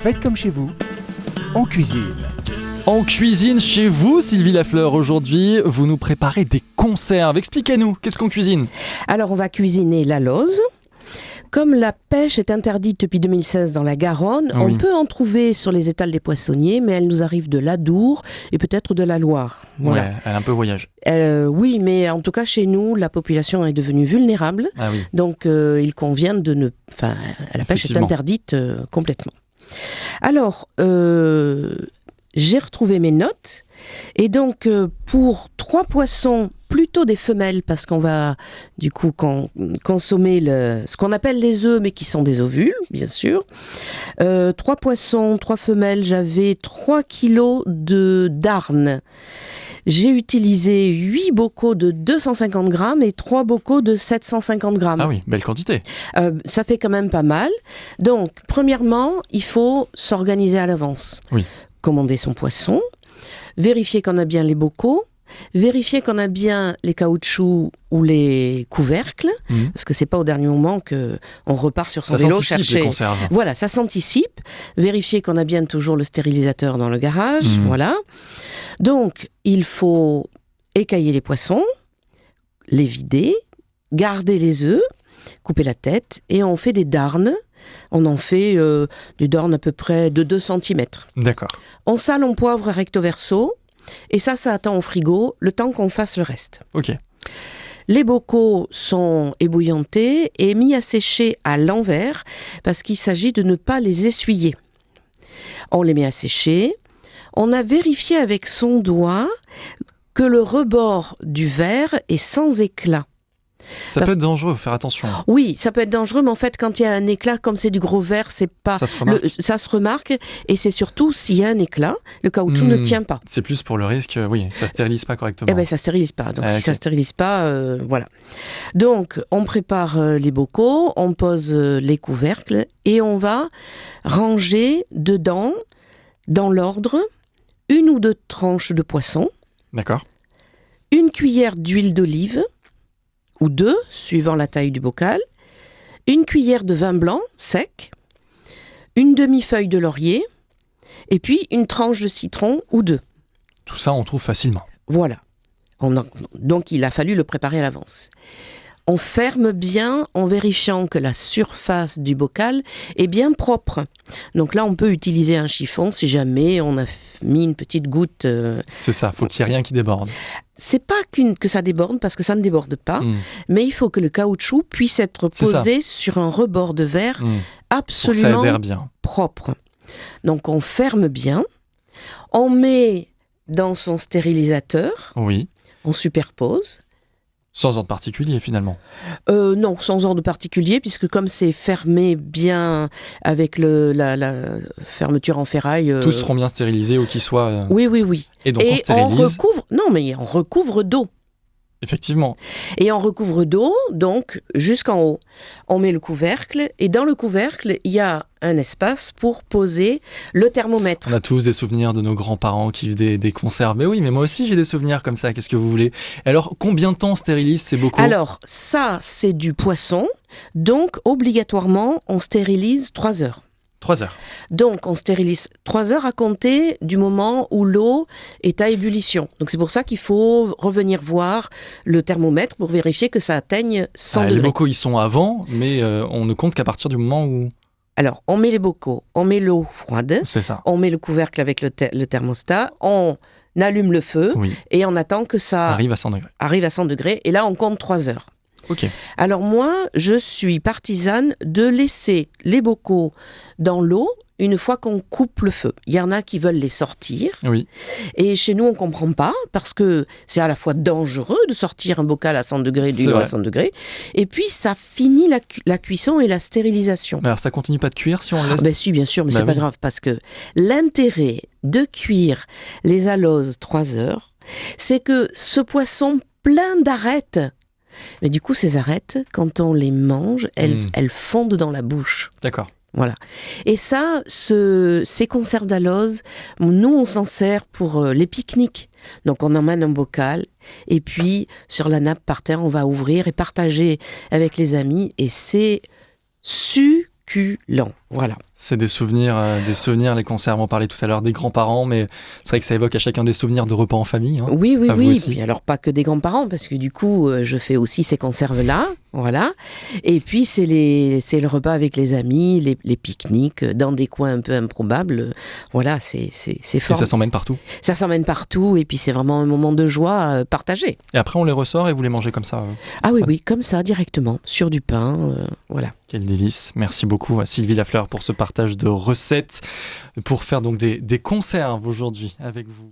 Faites comme chez vous, en cuisine. En cuisine chez vous, Sylvie Lafleur, aujourd'hui, vous nous préparez des conserves. Expliquez-nous, qu'est-ce qu'on cuisine ? Alors, on va cuisiner la lauze. Comme la pêche est interdite depuis 2016 dans la Garonne, Oui. on peut en trouver sur les étals des poissonniers, mais elle nous arrive de l'Adour et peut-être de la Loire. Voilà. Ouais, elle est un peu voyage. Oui, mais en tout cas, chez nous, la population est devenue vulnérable. Ah oui. Donc, il convient de ne... Enfin, la pêche est Effectivement. interdite complètement. Alors, j'ai retrouvé mes notes. Et donc, pour 3 poissons, plutôt des femelles, parce qu'on va, du coup, consommer ce qu'on appelle les œufs, mais qui sont des ovules, bien sûr. 3 poissons, 3 femelles, j'avais 3 kilos de darne. J'ai utilisé 8 bocaux de 250 grammes et 3 bocaux de 750 grammes. Ah oui, belle quantité. Ça fait quand même pas mal. Donc, premièrement, il faut s'organiser à l'avance. Oui. Commander son poisson, vérifier qu'on a bien les bocaux, vérifier qu'on a bien les caoutchoucs ou les couvercles, parce que c'est pas au dernier moment qu'on repart sur son Ça vélo s'anticipe les chercher. conserves. Voilà, ça s'anticipe. Vérifier qu'on a bien toujours le stérilisateur dans le garage. Voilà. Donc, il faut écailler les poissons, les vider, garder les œufs, couper la tête, et on fait des darnes. On en fait des darnes à peu près de 2 cm. D'accord. On sale, on poivre recto verso, et ça attend au frigo le temps qu'on fasse le reste. Ok. Les bocaux sont ébouillantés et mis à sécher à l'envers parce qu'il s'agit de ne pas les essuyer. On les met à sécher. On a vérifié avec son doigt que le rebord du verre est sans éclat. Ça peut être dangereux, faut faire attention. Oui, ça peut être dangereux, mais en fait, quand il y a un éclat, comme c'est du gros verre, c'est pas... Ça se remarque. Ça se remarque, et c'est surtout s'il y a un éclat, le caoutchouc ne tient pas. C'est plus pour le risque, oui, ça stérilise pas correctement. Eh bien, ça stérilise pas. Donc, si ok. ça stérilise pas, voilà. Donc, on prépare les bocaux, on pose les couvercles, et on va ranger dedans, dans l'ordre, 1 ou 2 tranches de poisson, D'accord. 1 cuillère d'huile d'olive, ou 2, suivant la taille du bocal, 1 cuillère de vin blanc sec, 1 demi-feuille de laurier, et puis 1 tranche de citron ou 2. Tout ça, on trouve facilement. Voilà. Donc, il a fallu le préparer à l'avance. On ferme bien en vérifiant que la surface du bocal est bien propre. Donc là, on peut utiliser un chiffon si jamais on a mis une petite goutte. C'est ça, faut qu'il n'y ait rien qui déborde. C'est pas que ça déborde, parce que ça ne déborde pas, mais il faut que le caoutchouc puisse être C'est ça. posé sur un rebord de verre Pour que ça absolument adhère bien. propre. Donc on ferme bien, on met dans son stérilisateur, Oui. on superpose. Sans ordre particulier, finalement. Non, sans ordre particulier, puisque comme c'est fermé bien avec la fermeture en ferraille... Tous seront bien stérilisés ou qu'ils soient... Oui. Et donc on Et on stérilise. recouvre... Non, mais on recouvre d'eau. Effectivement. Et on recouvre d'eau, donc, jusqu'en haut. On met le couvercle, et dans le couvercle, il y a un espace pour poser le thermomètre. On a tous des souvenirs de nos grands-parents qui faisaient des conserves. Mais oui, mais moi aussi j'ai des souvenirs comme ça, qu'est-ce que vous voulez ? Alors, combien de temps on stérilise ces bocaux ? Alors, ça, c'est du poisson, donc, obligatoirement, on stérilise 3 heures. 3 heures. Donc, on stérilise 3 heures à compter du moment où l'eau est à ébullition. Donc, c'est pour ça qu'il faut revenir voir le thermomètre pour vérifier que ça atteigne 100 Les degrés. bocaux, ils sont avant, mais on ne compte qu'à partir du moment où... Alors, on met les bocaux, on met l'eau froide, C'est ça. on met le couvercle avec le thermostat, on allume le feu Oui. et on attend que ça Arrive à 100 degrés. arrive à 100 degrés. Et là, on compte 3 heures. Ok. Alors moi, je suis partisane de laisser les bocaux dans l'eau une fois qu'on coupe le feu. Il y en a qui veulent les sortir. Oui. Et chez nous, on ne comprend pas parce que c'est à la fois dangereux de sortir un bocal à 100 degrés, C'est d'une eau à vrai. 100 degrés. Et puis, ça finit la cuisson et la stérilisation. Mais alors ça continue pas de cuire si on le laisse... Ben si, bien sûr, mais Bah c'est pas oui. grave parce que l'intérêt de cuire les aloses 3 heures, c'est que ce poisson plein d'arêtes, mais du coup, ces arêtes, quand on les mange, elles fondent dans la bouche. D'accord. Voilà. Et ça, ces conserves d'alose, nous, on s'en sert pour les pique-niques. Donc, on emmène un bocal et puis, sur la nappe par terre, on va ouvrir et partager avec les amis. Et c'est succulent. Voilà. C'est des souvenirs, les conserves. On parlait tout à l'heure des grands-parents, mais c'est vrai que ça évoque à chacun des souvenirs de repas en famille. Hein. Oui, À vous aussi. Puis alors pas que des grands-parents, parce que du coup, je fais aussi ces conserves-là, voilà. Et puis c'est le repas avec les amis, les pique-niques dans des coins un peu improbables. Voilà, c'est fort. Et ça s'emmène partout. Ça s'emmène partout, et puis c'est vraiment un moment de joie partagé. Et après, on les ressort et vous les mangez comme ça. Ah oui, comme ça, directement, sur du pain, voilà. Quel délice. Merci beaucoup à Sylvie Lafleur pour ce partage de recettes pour faire donc des conserves aujourd'hui avec vous.